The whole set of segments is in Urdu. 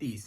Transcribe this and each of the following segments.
30।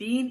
3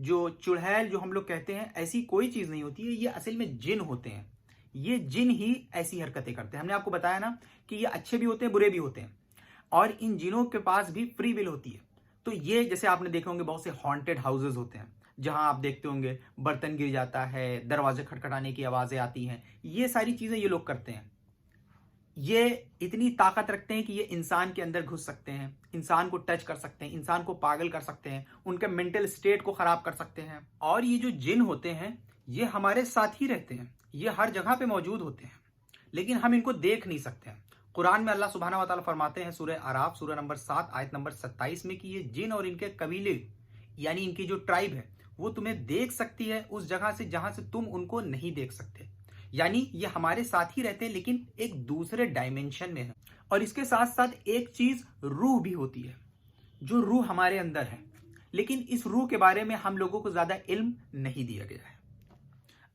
جو چڑھیل جو ہم لوگ کہتے ہیں، ایسی کوئی چیز نہیں ہوتی ہے، یہ اصل میں جن ہوتے ہیں. یہ جن ہی ایسی حرکتیں کرتے ہیں. ہم نے آپ کو بتایا نا کہ یہ اچھے بھی ہوتے ہیں، برے بھی ہوتے ہیں، اور ان جنوں کے پاس بھی فری ول ہوتی ہے. تو یہ جیسے آپ نے دیکھے ہوں گے بہت سے ہانٹیڈ ہاؤسز ہوتے ہیں جہاں آپ دیکھتے ہوں گے برتن گر جاتا ہے، دروازے کھٹکھٹانے کی آوازیں آتی ہیں. یہ ساری چیزیں یہ لوگ کرتے ہیں. یہ اتنی طاقت رکھتے ہیں کہ یہ انسان کے اندر گھس سکتے ہیں، انسان کو ٹچ کر سکتے ہیں، انسان کو پاگل کر سکتے ہیں، ان کے مینٹل سٹیٹ کو خراب کر سکتے ہیں. اور یہ جو جن ہوتے ہیں یہ ہمارے ساتھ ہی رہتے ہیں، یہ ہر جگہ پہ موجود ہوتے ہیں، لیکن ہم ان کو دیکھ نہیں سکتے ہیں. قرآن میں اللہ سبحانہ و تعالیٰ فرماتے ہیں سورہ اعراف سورہ نمبر 7 آیت نمبر 27 میں کہ یہ جن اور ان کے قبیلے یعنی ان کی جو ٹرائب ہے وہ تمہیں دیکھ سکتی ہے اس جگہ سے جہاں سے تم ان کو نہیں دیکھ سکتے. یعنی یہ ہمارے ساتھ ہی رہتے ہیں لیکن ایک دوسرے ڈائمنشن میں ہے. اور اس کے ساتھ ساتھ ایک چیز روح بھی ہوتی ہے، جو روح ہمارے اندر ہے، لیکن اس روح کے بارے میں ہم لوگوں کو زیادہ علم نہیں دیا گیا ہے.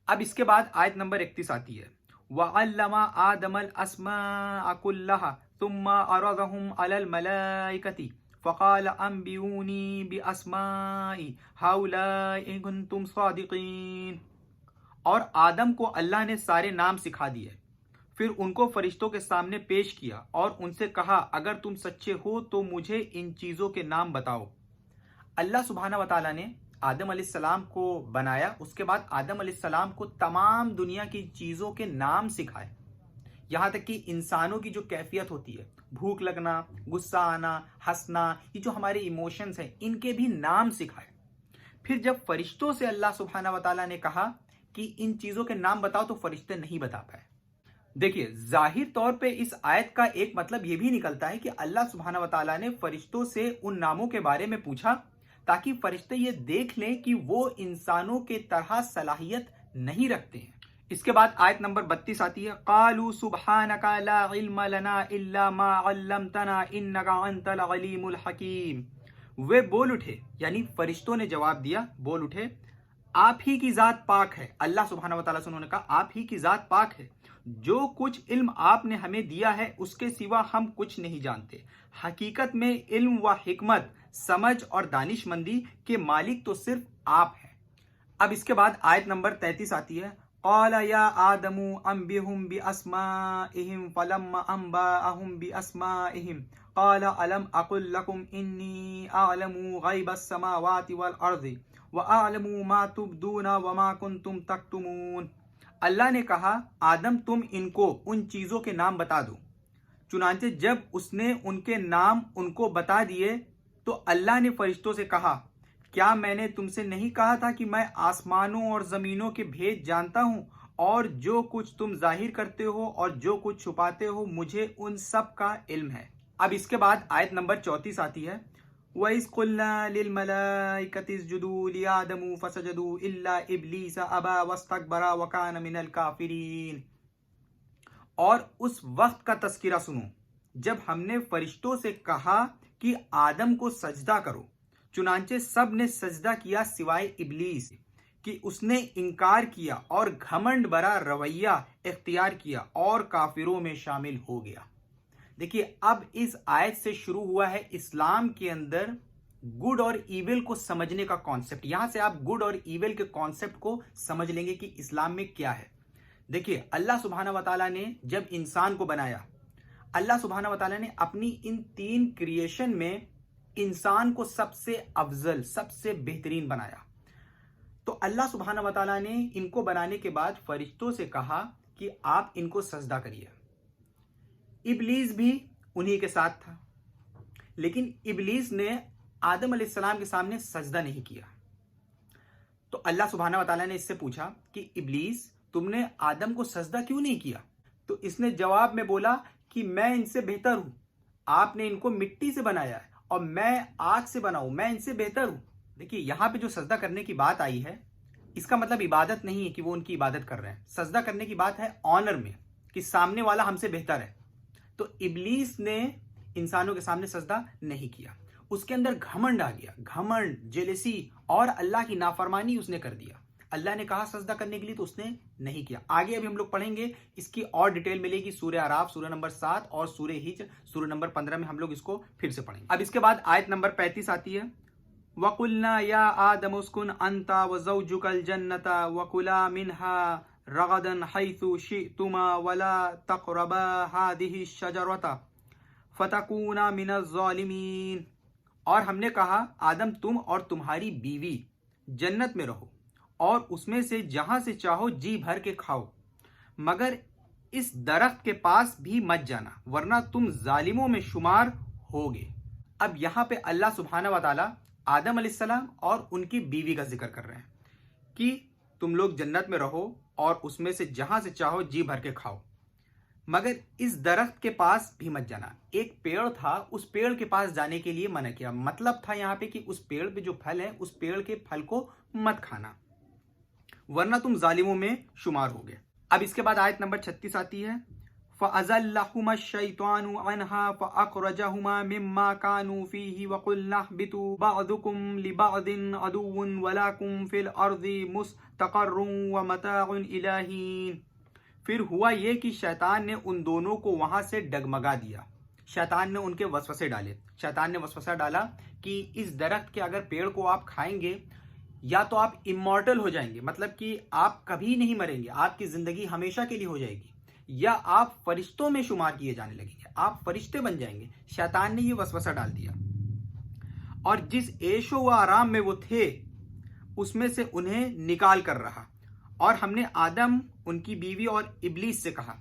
اب اس کے بعد آیت نمبر 31 آتی ہے وَعَلَّمَ آدَمَ الْأَسْمَاءَ كُلَّهَا ثُمَّ عَرَضَهُمْ عَلَى الْمَلَائِكَةِ فَقَالَ أَنْبِئُونِي بِأَسْمَاءِ هَؤُلَاءِ إِن كُنتُمْ صَادِقِينَ. اور آدم کو اللہ نے سارے نام سکھا دیے، پھر ان کو فرشتوں کے سامنے پیش کیا اور ان سے کہا اگر تم سچے ہو تو مجھے ان چیزوں کے نام بتاؤ. اللہ سبحانہ و تعالیٰ نے آدم علیہ السلام کو بنایا، اس کے بعد آدم علیہ السلام کو تمام دنیا کی چیزوں کے نام سکھائے. یہاں تک کہ انسانوں کی جو کیفیت ہوتی ہے، بھوک لگنا، غصہ آنا، ہنسنا، یہ جو ہمارے ایموشنز ہیں ان کے بھی نام سکھائے. پھر جب فرشتوں سے اللہ سبحانہ و تعالیٰ نے کہا کہ ان چیزوں کے نام بتاؤ تو فرشتے نہیں بتا پائے. دیکھیے ظاہر طور پہ اس آیت کا ایک مطلب یہ بھی نکلتا ہے کہ اللہ سبحانہ و تعالیٰ نے فرشتوں سے ان ناموں کے بارے میں پوچھا تاکہ فرشتے یہ دیکھ لیں کہ وہ انسانوں کے طرح صلاحیت نہیں رکھتے ہیں. اس کے بعد آیت نمبر 32 آتی ہے قالوا سبحانک لا علم لنا الا ما علمتنا انک انت العلیم الحکیم. وہ بول اٹھے، یعنی فرشتوں نے جواب دیا، بول اٹھے آپ ہی کی ذات پاک ہے. اللہ سبحانہ و تعالیٰ سے انہوں نے کہا آپ ہی کی ذات پاک ہے، جو کچھ علم آپ نے ہمیں دیا ہے اس کے سوا ہم کچھ نہیں جانتے. حقیقت میں علم و حکمت، سمجھ اور دانش مندی کے مالک تو صرف آپ ہیں. اب اس کے بعد آیت نمبر 33 آتی ہے قال یا آدم انبئهم باسمائهم فلما انبأهم باسمائهم قال الم اقل لكم انی اعلم غیب السماوات والارض وَأَعْلَمُ مَا تُبْدُونَ وَمَا كُنْتُمْ تَكْتُمُونَ. اللہ نے کہا آدم تم ان کو ان چیزوں کے نام بتا دو. چنانچہ جب اس نے ان کے نام ان کو بتا دیے تو اللہ نے فرشتوں سے کہا کیا میں نے تم سے نہیں کہا تھا کہ میں آسمانوں اور زمینوں کے بھید جانتا ہوں، اور جو کچھ تم ظاہر کرتے ہو اور جو کچھ چھپاتے ہو مجھے ان سب کا علم ہے. اب اس کے بعد آیت نمبر 34 آتی ہے وَإِذْ قُلْنَا لِلْمَلَائِكَةِ اسْجُدُوا لِآدَمَ فَسَجَدُوا إِلَّا إِبْلِيسَ أَبَى وَاسْتَكْبَرَ وَكَانَ مِنَ الْكَافِرِينَ. اور اس وقت کا تذکرہ سنو جب ہم نے فرشتوں سے کہا کہ آدم کو سجدہ کرو، چنانچہ سب نے سجدہ کیا سوائے ابلیس کہ اس نے انکار کیا اور گھمنڈ برا رویہ اختیار کیا اور کافروں میں شامل ہو گیا. دیکھیے اب اس آیت سے شروع ہوا ہے اسلام کے اندر گڈ اور ایول کو سمجھنے کا کانسیپٹ. یہاں سے آپ گڈ اور ایول کے کانسیپٹ کو سمجھ لیں گے کہ اسلام میں کیا ہے. دیکھیے اللہ سبحانہ و تعالیٰ نے جب انسان کو بنایا، اللہ سبحانہ و تعالیٰ نے اپنی ان 3 کریشن میں انسان کو سب سے افضل، سب سے بہترین بنایا. تو اللہ سبحانہ و تعالیٰ نے ان کو بنانے کے بعد فرشتوں سے کہا کہ آپ ان کو سجدہ کریے. ابلیس بھی انہی کے ساتھ تھا، لیکن ابلیس نے آدم علیہ السلام کے سامنے سجدہ نہیں کیا. تو اللہ سبحانہ و تعالیٰ نے اس سے پوچھا کہ ابلیس تم نے آدم کو سجدہ کیوں نہیں کیا؟ تو اس نے جواب میں بولا کہ میں ان سے بہتر ہوں، آپ نے ان کو مٹی سے بنایا ہے اور میں آگ سے بنا ہوں، میں ان سے بہتر ہوں. دیکھیے یہاں پہ جو سجدہ کرنے کی بات آئی ہے اس کا مطلب عبادت نہیں ہے کہ وہ ان کی عبادت کر رہے ہیں. سجدہ کرنے کی بات ہے آنر میں، کہ سامنے والا ہم سے بہتر ہے. تو ابلیس نے انسانوں کے سامنے سجدہ نہیں کیا، اس کے اندر گھمنڈ آ گیا، گھمنڈ، جیلسی اور اللہ کی نافرمانی اس نے کر دیا. اللہ نے کہا سجدہ کرنے کے لیے تو اس نے نہیں کیا. آگے ابھی ہم لوگ پڑھیں گے، اس کی اور ڈیٹیل ملے گی سورہ اعراف سورہ نمبر 7 اور سورہ ہجر سورہ نمبر 15 میں ہم لوگ اس کو پھر سے پڑھیں گے. اب اس کے بعد آیت نمبر 35 آتی ہے وَقُلْنَا يَا آدَمُ اسْكُنْ أَنْتَ وَزَوْجُكَ الْجَنَّةَ وَكُلَا مِنْهَا رَغَدًا حَيْثُ شِئْتُمَا وَلَا تَقْرَبَا هَٰذِهِ الشَّجَرَةَ فَتَكُونَا مِنَ الظَّالِمِينَ۔ اور ہم نے کہا آدم تم اور تمہاری بیوی جنت میں رہو اور اس میں سے جہاں سے چاہو جی بھر کے کھاؤ، مگر اس درخت کے پاس بھی مت جانا ورنہ تم ظالموں میں شمار ہوگے۔ اب یہاں پہ اللہ سبحانہ و تعالیٰ آدم علیہ السلام اور ان کی بیوی کا ذکر کر رہے ہیں کہ تم لوگ جنت میں رہو اور اس میں سے جہاں سے چاہو جی بھر کے کھاؤ، مگر اس درخت کے پاس بھی مت جانا۔ ایک پیڑ تھا، اس پیڑ کے پاس جانے کے لیے منع کیا، مطلب تھا یہاں پہ کہ اس پیڑ پہ جو پھل ہے اس پیڑ کے پھل کو مت کھانا ورنہ تم ظالموں میں شمار ہوگے۔ اب اس کے بعد آیت نمبر 36 آتی ہے، فَأَزَلَّهُمَا الشَّيْطَانُ عَنْهَا فَأَخْرَجَهُمَا مِمَّا كَانُوا فِيهِ وَقُلْنَا اهْبِطُوا بَعْضُكُمْ لِبَعْضٍ عَدُوٌّ وَلَكُمْ فِي الْأَرْضِ مُسْتَقَرٌّ وَمَتَاعٌ إِلَىٰ حِینٍ۔ پھر ہوا یہ کہ شیطان نے ان دونوں کو وہاں سے ڈگمگا دیا، شیطان نے ان کے وسوسے ڈالے، شیطان نے وسوسہ ڈالا کہ اس درخت کے اگر پیڑ کو آپ کھائیں گے یا تو آپ امورٹل ہو جائیں گے، مطلب کہ آپ کبھی نہیں مریں گے، آپ کی زندگی ہمیشہ کے لیے ہو جائے گی، یا آپ فرشتوں میں شمار کیے جانے لگیں گے، آپ فرشتے بن جائیں گے۔ شیطان نے یہ وسوسہ ڈال دیا اور جس عیش و آرام میں وہ تھے اس میں سے انہیں نکال کر رہا، اور ہم نے آدم، ان کی بیوی اور ابلیس سے کہا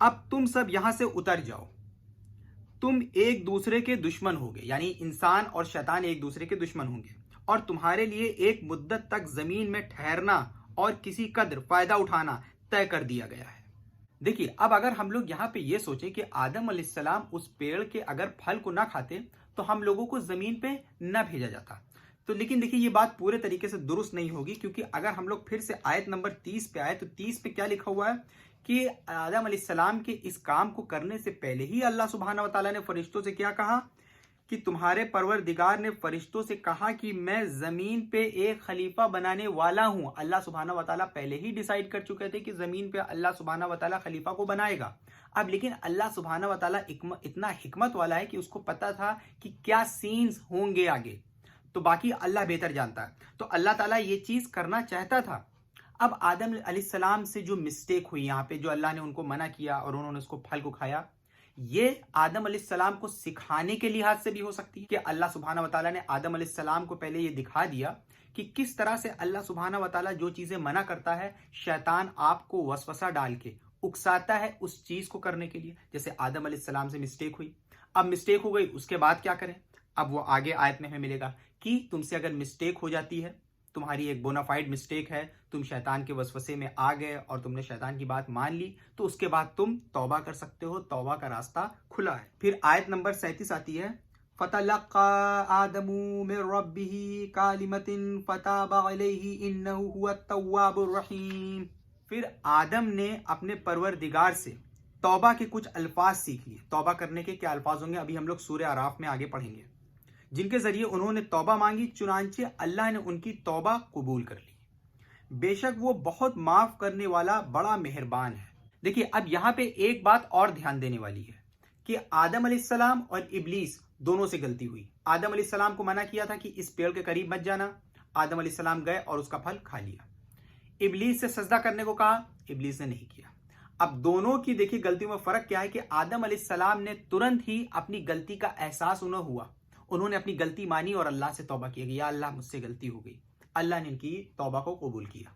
اب تم سب یہاں سے اتر جاؤ، تم ایک دوسرے کے دشمن ہوگے، یعنی انسان اور شیطان ایک دوسرے کے دشمن ہوں گے، اور تمہارے لیے ایک مدت تک زمین میں ٹھہرنا اور کسی قدر فائدہ اٹھانا طے کر دیا گیا ہے۔ دیکھیے اب اگر ہم لوگ یہاں پہ یہ سوچیں کہ آدم علیہ السلام اس پیڑ کے اگر پھل کو نہ کھاتے تو ہم لوگوں کو زمین پہ نہ بھیجا جاتا، تو لیکن دیکھیے یہ بات پورے طریقے سے درست نہیں ہوگی، کیونکہ اگر ہم لوگ پھر سے آیت نمبر 30 پہ آئے تو 30 پہ کیا لکھا ہوا ہے کہ آدم علیہ السلام کے اس کام کو کرنے سے پہلے ہی اللہ سبحانہ و تعالیٰ نے فرشتوں سے کیا کہا کہ تمہارے پروردگار نے فرشتوں سے کہا کہ میں زمین پہ ایک خلیفہ بنانے والا ہوں۔ اللہ سبحانہ و تعالیٰ پہلے ہی ڈیسائیڈ کر چکے تھے کہ زمین پہ اللہ سبحانہ و تعالیٰ خلیفہ کو بنائے گا۔ اب لیکن اللہ سبحانہ و تعالیٰ اتنا حکمت والا ہے کہ اس کو پتا تھا کہ کیا سینز ہوں گے آگے، تو باقی اللہ بہتر جانتا ہے، تو اللہ تعالیٰ یہ چیز کرنا چاہتا تھا۔ اب آدم علیہ السلام سے جو مسٹیک ہوئی یہاں پہ، جو اللہ نے ان کو منع کیا اور انہوں نے اس کو پھل کو کھایا، یہ آدم علیہ السلام کو سکھانے کے لحاظ سے بھی ہو سکتی ہے کہ اللہ سبحانہ و تعالیٰ نے آدم علیہ السلام کو پہلے یہ دکھا دیا کہ کس طرح سے اللہ سبحانہ و تعالیٰ جو چیزیں منع کرتا ہے، شیطان آپ کو وسوسہ ڈال کے اکساتا ہے اس چیز کو کرنے کے لیے۔ جیسے آدم علیہ السلام سے مسٹیک ہوئی، اب مسٹیک ہو گئی، اس کے بعد کیا کریں؟ اب وہ آگے آیت میں ہمیں ملے گا کہ تم سے اگر مسٹیک ہو جاتی ہے، تمہاری ایک بونافائڈ مسٹیک ہے، تم شیطان کے وسوسے میں آ گئے اور تم نے شیطان کی بات مان لی، تو اس کے بعد تم توبہ کر سکتے ہو، توبہ کا راستہ کھلا ہے۔ پھر آیت نمبر 37 آتی ہے، فَتَلَقَّى آدَمُ مِن رَبِّهِ كَلِمَةٍ فَتَابَ عَلَيْهِ إِنَّهُ هُوَ التَّوَّابُ الرَّحِيمُ۔ پھر آدم نے اپنے پروردگار سے توبہ کے کچھ الفاظ سیکھ لیے۔ توبہ کرنے کے کیا الفاظ ہوں گے ابھی ہم لوگ سورہ اعراف میں آگے پڑھیں گے، جن کے ذریعے انہوں نے توبہ مانگی، چنانچہ اللہ نے ان کی توبہ قبول کر لی۔ بے شک وہ بہت معاف کرنے والا بڑا مہربان ہے۔ دیکھیے اب یہاں پہ ایک بات اور دھیان دینے والی ہے کہ آدم علیہ السلام اور ابلیس دونوں سے غلطی ہوئی۔ آدم علیہ السلام کو منع کیا تھا کہ اس پیڑ کے قریب مت جانا، آدم علیہ السلام گئے اور اس کا پھل کھا لیا۔ ابلیس سے سجدہ کرنے کو کہا، ابلیس نے نہیں کیا۔ اب دونوں کی دیکھیے غلطیوں میں فرق کیا ہے کہ آدم علیہ السلام نے ترنت ہی اپنی غلطی کا احساس انہیں ہوا، انہوں نے اپنی غلطی مانی اور اللہ سے توبہ کی کہ یا اللہ مجھ سے غلطی ہو گئی، اللہ نے ان کی توبہ کو قبول کیا۔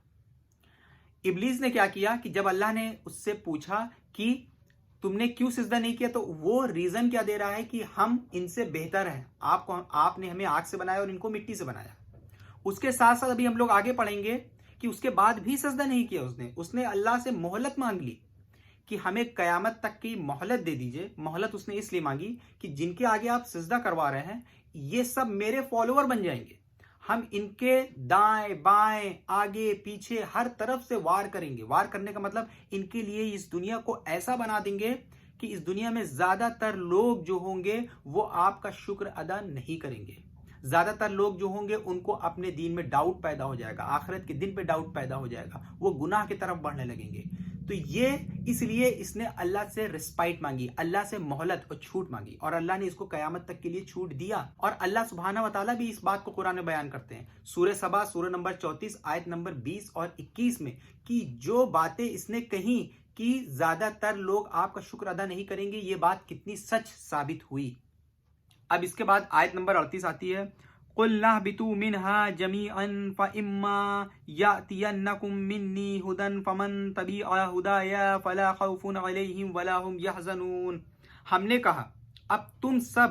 ابلیس نے کیا کیا کہ جب اللہ نے اس سے پوچھا کہ تم نے کیوں سجدہ نہیں کیا، تو وہ ریزن کیا دے رہا ہے کہ ہم ان سے بہتر ہیں، آپ نے ہمیں آگ سے بنایا اور ان کو مٹی سے بنایا۔ اس کے ساتھ ساتھ ابھی ہم لوگ آگے پڑھیں گے کہ اس کے بعد بھی سجدہ نہیں کیا اس نے اللہ سے مہلت مانگ لی کہ ہمیں قیامت تک کی مہلت دے دیجئے۔ مہلت اس نے اس لیے مانگی کہ جن کے آگے آپ سجدہ کروا رہے ہیں یہ سب میرے فالوور بن جائیں گے، ہم ان کے دائیں بائیں آگے پیچھے ہر طرف سے وار کریں گے۔ وار کرنے کا مطلب ان کے لیے اس دنیا کو ایسا بنا دیں گے کہ اس دنیا میں زیادہ تر لوگ جو ہوں گے وہ آپ کا شکر ادا نہیں کریں گے۔ زیادہ تر لوگ جو ہوں گے ان کو اپنے دین میں ڈاؤٹ پیدا ہو جائے گا، آخرت کے دن پہ ڈاؤٹ پیدا ہو جائے گا، وہ گناہ کی طرف بڑھنے لگیں گے۔ تو یہ اس لیے اس نے اللہ سے رسپائٹ مانگی، اللہ سے مہلت اور چھوٹ مانگی، اور اللہ نے اس کو قیامت تک کے لیے چھوٹ دیا۔ اور اللہ سبحانہ و تعالیٰ بھی اس بات کو قرآن میں بیان کرتے ہیں، سورہ سبا سورہ نمبر 34 آیت نمبر 20 اور 21 میں، کہ جو باتیں اس نے کہیں کہ زیادہ تر لوگ آپ کا شکر ادا نہیں کریں گے، یہ بات کتنی سچ ثابت ہوئی۔ اب اس کے بعد آیت نمبر 38 آتی ہے، قُلْ نَهْبِطُوا مِنْهَا جَمِيعًا فَإِمَّا يَأْتِيَنَّكُم مِّنِّي هُدًى فَمَن تَبِعَ هُدَايَ فَلَا خَوْفٌ عَلَيْهِمْ وَلَا هُمْ يَحْزَنُونَ۔ ہم نے کہا اب تم سب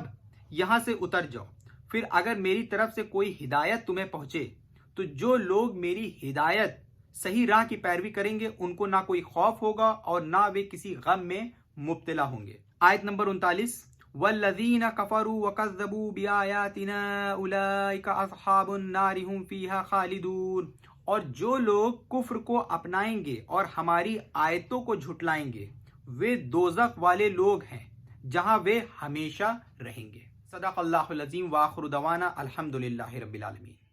یہاں سے اتر جاؤ، پھر اگر میری طرف سے کوئی ہدایت تمہیں پہنچے تو جو لوگ میری ہدایت صحیح راہ کی پیروی کریں گے ان کو نہ کوئی خوف ہوگا اور نہ وہ کسی غم میں مبتلا ہوں گے۔ آیت نمبر 39، والذین کفروا وکذبوا بآیاتنا اولئک اصحاب النار هم فیہا خالدون۔ اور جو لوگ کفر کو اپنائیں گے اور ہماری آیتوں کو جھٹلائیں گے وہ دوزخ والے لوگ ہیں جہاں وہ ہمیشہ رہیں گے۔ صدق اللہ العظیم، وآخر دعوانا الحمدللہ رب العالمین۔